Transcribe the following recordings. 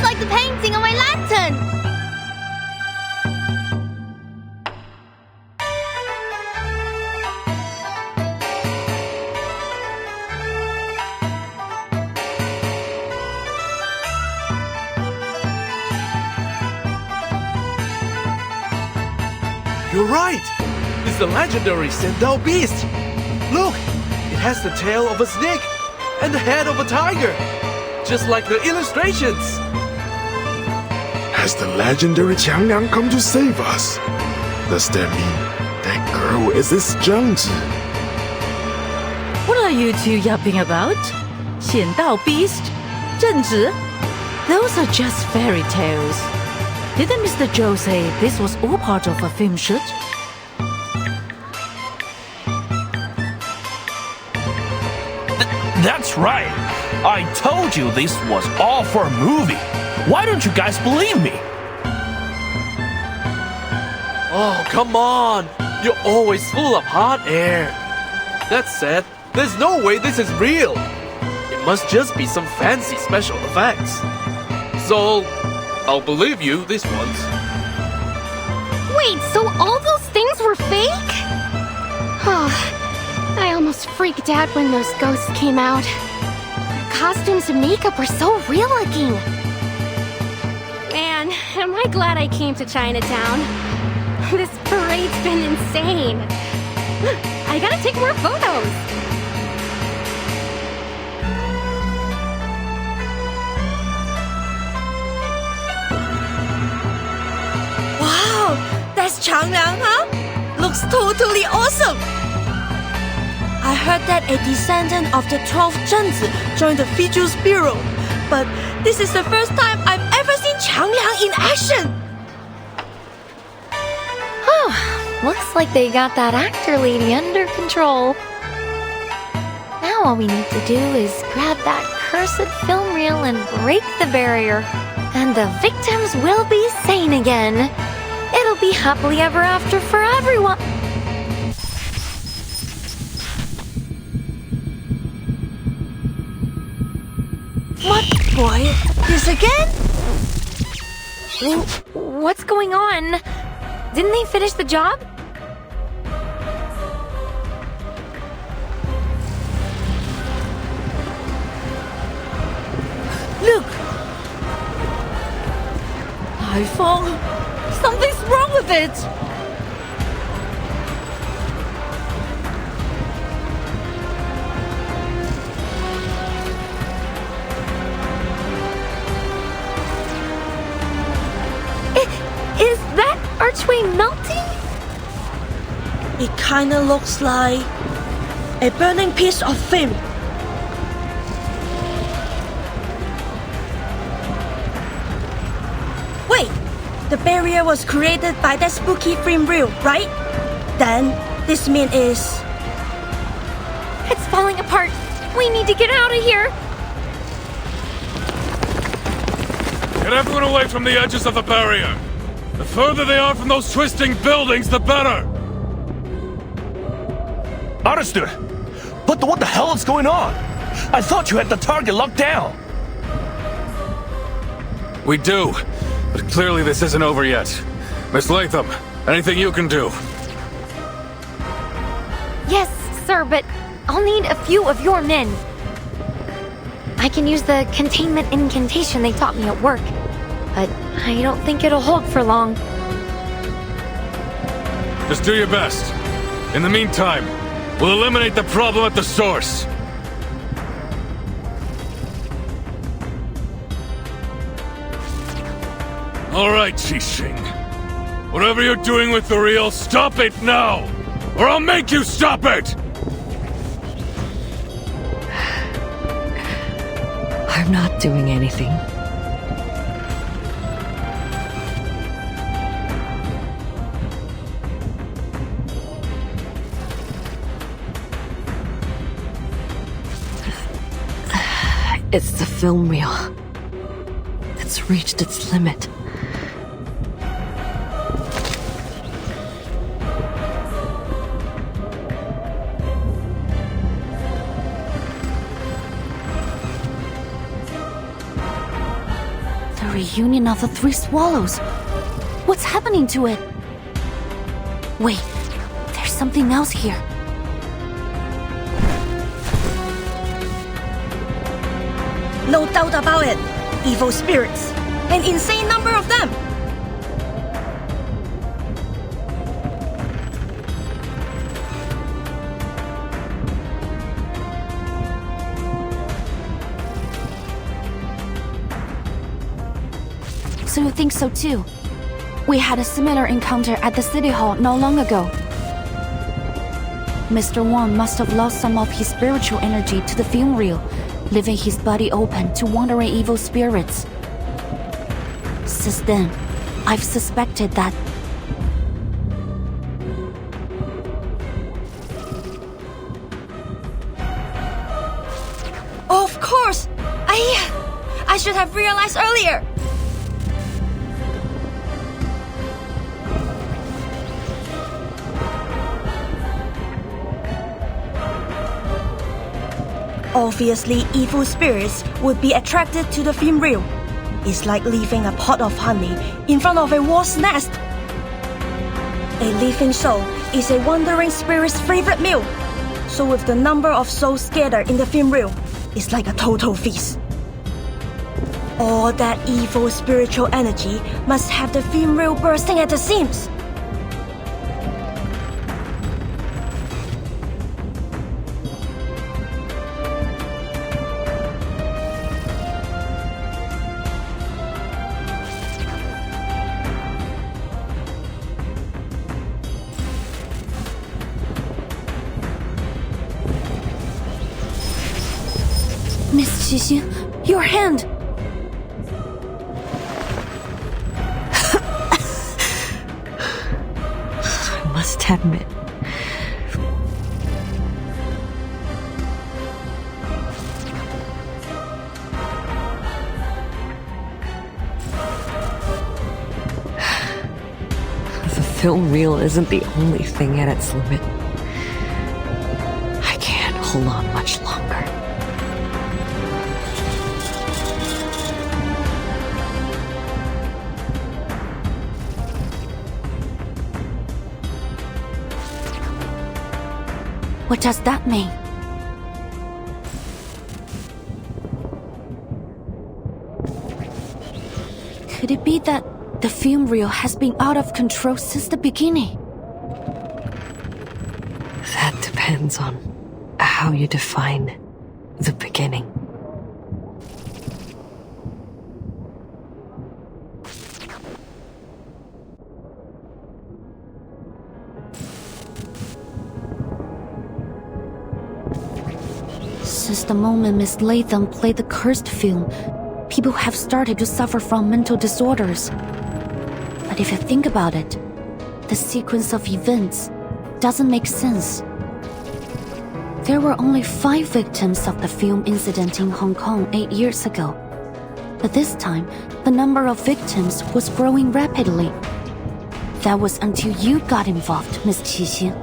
like the painting on my lantern! You're right! It's the legendary Showdown beast! Look! It has the tail of a snake and the head of a tiger! Just like the illustrations! Has the legendary Qiangliang come to save us? Does that mean that girl is this Zhangzi? What are you two yapping about? 显道 beast? 正直? Those are just fairy tales. Didn't Mr. Zhou say this was all part of a film shoot? That's right. I told you this was all for a movie. Why don't you guys believe me? Oh, come on! You're always full of hot air. That said, there's no way this is real. It must just be some fancy special effects. So, I'll believe you this once. Wait, so all those things were fake? I almost freaked out when those ghosts came out. Their costumes and makeup were so real looking. Man, am I glad I came to Chinatown. This parade's been insane. I gotta take more photos. Wow, that's Changliang, huh? Looks totally awesome. I heard that a descendant of the 12th Zhengzi joined the Features Bureau, but this is the first time I've ever seen Changliang in action. Looks like they got that actor lady under control. Now all we need to do is grab that cursed film reel and break the barrier. And the victims will be sane again. It'll be happily ever after for everyone. What boy? This again? What's going on? Didn't they finish the job? Look! iPhone! Something's wrong with it! Is that archway melting? It kinda looks like a burning piece of film. Wait, the barrier was created by that spooky film reel, right? Then this means It's falling apart. We need to get out of here. Get everyone away from the edges of the barrier. The further they are from those twisting buildings, the better. Understood. But what the hell is going on? I thought you had the target locked down. We do, but clearly this isn't over yet. Miss Latham, anything you can do? Yes, sir, but I'll need a few of your men. I can use the containment incantation they taught me at work, but I don't think it'll hold for long. Just do your best. In the meantime, we'll eliminate the problem at the source. All right, Qixing. Whatever you're doing with the reel, stop it now! Or I'll make you stop it! I'm not doing anything. It's the film reel. It's reached its limit. The reunion of the three swallows. What's happening to it? Wait, there's something else here. No doubt about it. Evil spirits. An insane number of them. So you think so too? We had a similar encounter at the City Hall not long ago. Mr. Wang must have lost some of his spiritual energy to the film reel, leaving his body open to wandering evil spirits. Since then, I've suspected that Of course! I should have realized earlier. Obviously, evil spirits would be attracted to the film reel. It's like leaving a pot of honey in front of a wasp's nest. A living soul is a wandering spirit's favorite meal. So with the number of souls scattered in the film reel, it's like a total feast. All that evil spiritual energy must have the film reel bursting at the seams. Miss Qixin, your hand! I must admit, the film reel isn't the only thing at its limit. I can't hold on much longer. What does that mean? Could it be that the film reel has been out of control since the beginning? That depends on how you define the beginning. Since the moment Miss Latham played the cursed film, people have started to suffer from mental disorders. But if you think about it, the sequence of events doesn't make sense. There were only 5 victims of the film incident in Hong Kong 8 years ago. But this time, the number of victims was growing rapidly. That was until you got involved, Miss Qixin.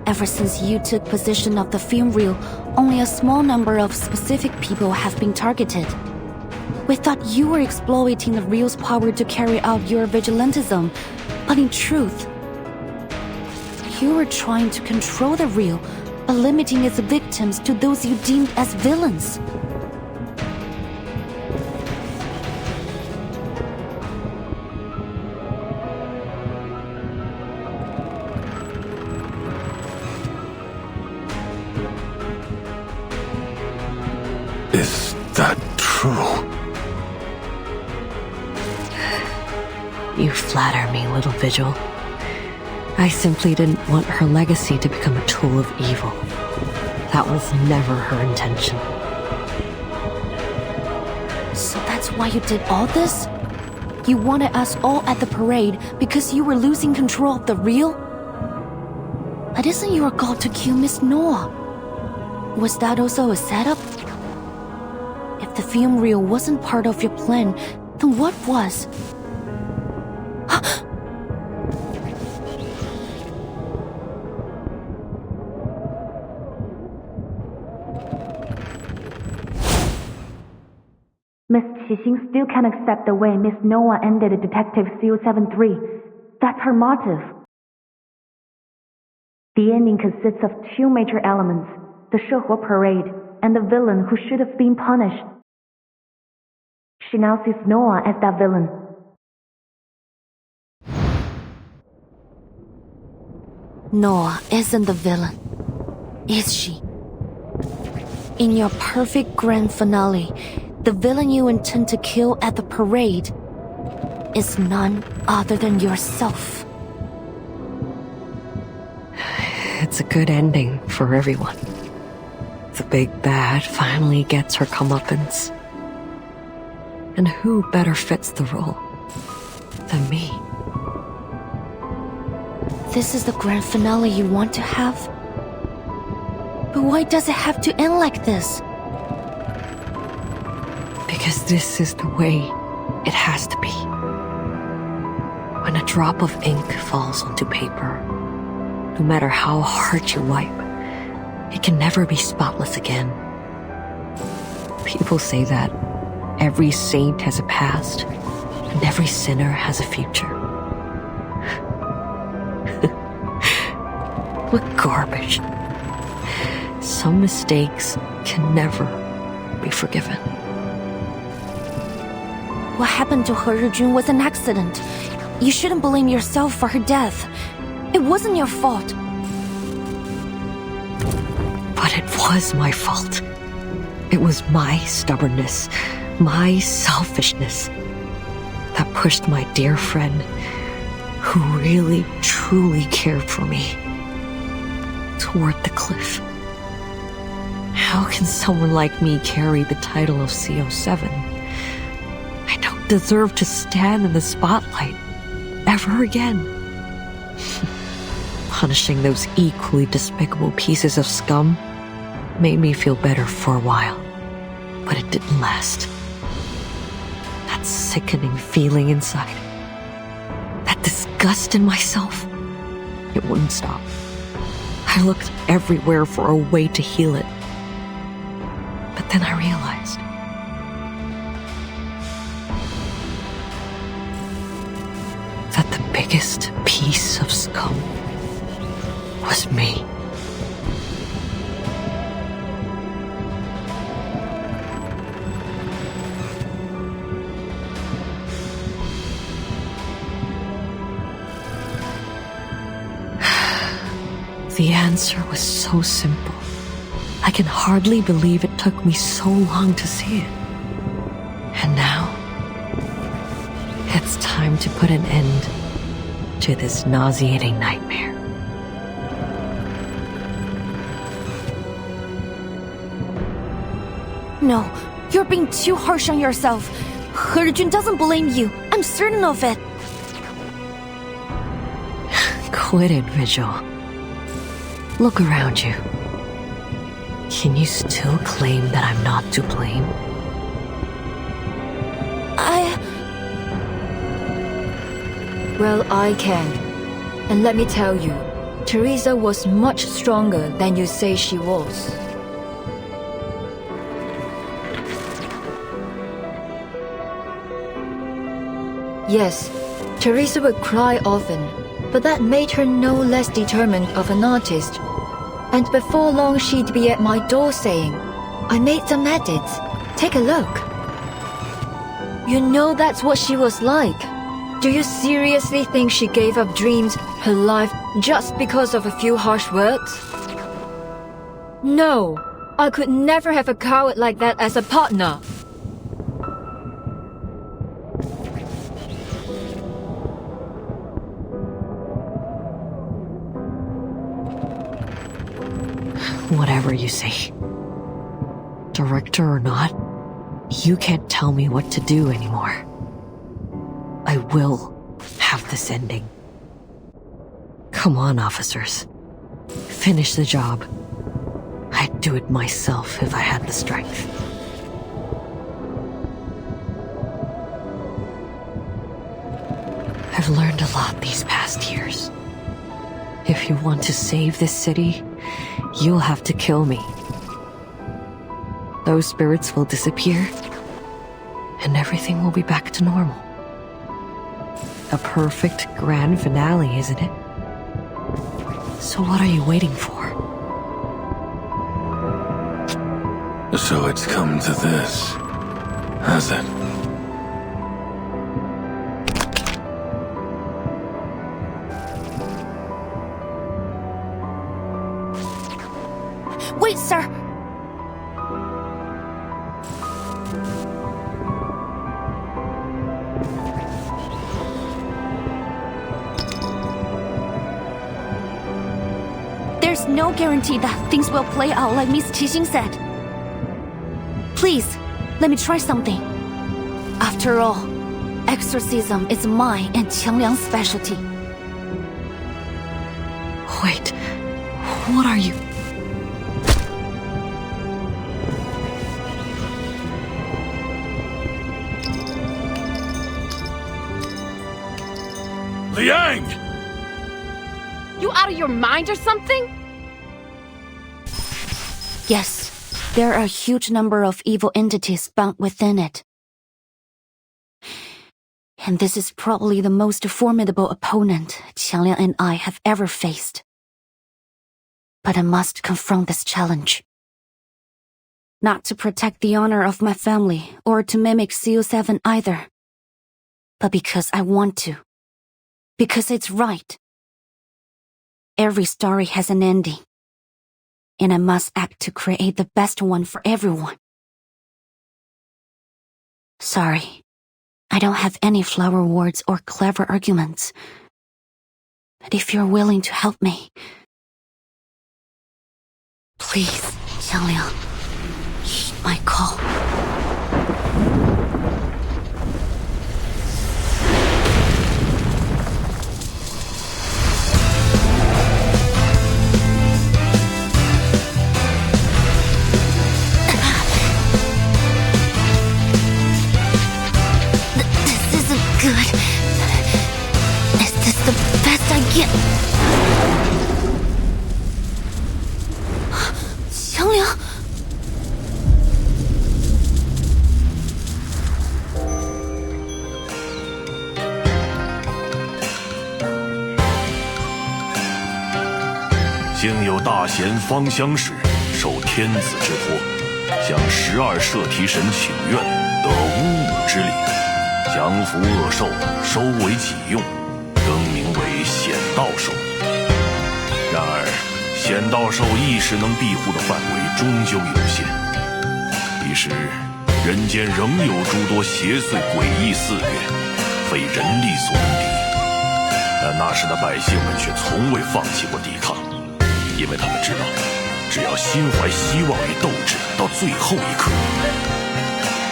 Ever since you took possession of the film reel, only a small number of specific people have been targeted. We thought you were exploiting the reel's power to carry out your vigilantism, but in truth, you were trying to control the reel by limiting its victims to those you deemed as villains. Is that true? You flatter me, little Vigil. I simply didn't want her legacy to become a tool of evil. That was never her intention. So that's why you did all this? You wanted us all at the parade because you were losing control of the reel? But isn't your goal to kill Miss Noah? Was that also a setup? If the film reel wasn't part of your plan, then what was? Miss Qixing still can't accept the way Miss Noah ended Detective CO73. That's her motive. The ending consists of two major elements, the Shehe parade and the villain who should have been punished. She now sees Noah as that villain. Noah isn't the villain, is she? In your perfect grand finale, the villain you intend to kill at the parade is none other than yourself. It's a good ending for everyone. The big bad finally gets her comeuppance. And who better fits the role than me? This is the grand finale you want to have? But why does it have to end like this? Because this is the way it has to be. When a drop of ink falls onto paper, no matter how hard you wipe, it can never be spotless again. People say that every saint has a past, and every sinner has a future. What garbage. Some mistakes can never be forgiven. What happened to He Rijun was an accident. You shouldn't blame yourself for her death. It wasn't your fault. But it was my fault. It was my stubbornness, my selfishness that pushed my dear friend, who really, truly cared for me, toward the cliff. How can someone like me carry the title of CO7? I don't deserve to stand in the spotlight ever again. Punishing those equally despicable pieces of scum made me feel better for a while, but it didn't last. That sickening feeling inside, that disgust in myself, it wouldn't stop. I looked everywhere for a way to heal it. But then I realized that the biggest piece of scum was me. The answer was so simple. I can hardly believe it took me so long to see it. And now, it's time to put an end to this nauseating nightmare. No, you're being too harsh on yourself. He Rijun doesn't blame you. I'm certain of it. Quit it, Vigil. Look around you. Can you still claim that I'm not to blame? Well, I can. And let me tell you, Teresa was much stronger than you say she was. Yes, Teresa would cry often, but that made her no less determined of an artist. And before long she'd be at my door saying, "I made some edits. Take a look." You know that's what she was like. Do you seriously think she gave up dreams, her life, just because of a few harsh words? No, I could never have a coward like that as a partner. Whatever you say. Director or not, you can't tell me what to do anymore. I will have this ending. Come on, officers. Finish the job. I'd do it myself if I had the strength. I've learned a lot these past years. If you want to save this city, you'll have to kill me. Those spirits will disappear, and everything will be back to normal. A perfect grand finale, isn't it? So what are you waiting for? So it's come to this, has it? Wait, sir! There's no guarantee that things will play out like Miss Qixing said. Please, let me try something. After all, exorcism is mine and Qiangliang's specialty. Wait, what are you... Liang! You out of your mind or something? Yes, there are a huge number of evil entities bound within it. And this is probably the most formidable opponent Qiangliang and I have ever faced. But I must confront this challenge. Not to protect the honor of my family or to mimic CO7 either, but because I want to. Because it's right. Every story has an ending, and I must act to create the best one for everyone. Sorry, I don't have any flower words or clever arguments. But if you're willing to help me, please, Qiangliang, heed my call. Good. Is this the best I get? Qiangliang?经有大贤方相使，受天子之托，向12摄提神请愿，得巫武之礼。降服恶兽，收为己用，更名为显道兽。然而，显道兽一时能庇护的范围终究有限。彼时，人间仍有诸多邪祟诡异肆虐，非人力所能敌。但那时的百姓们却从未放弃过抵抗，因为他们知道，只要心怀希望与斗志，到最后一刻，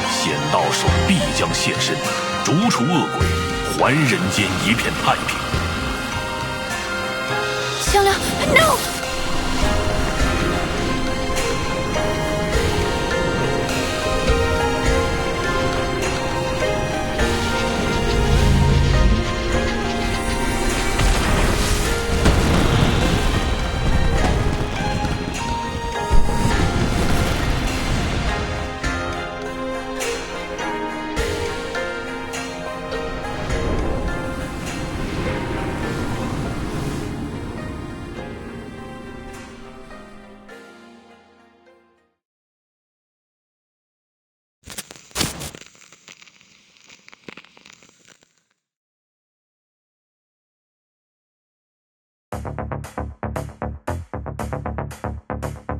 显道兽必将现身。逐除恶鬼，还人间一片太平。Qiangliang, no!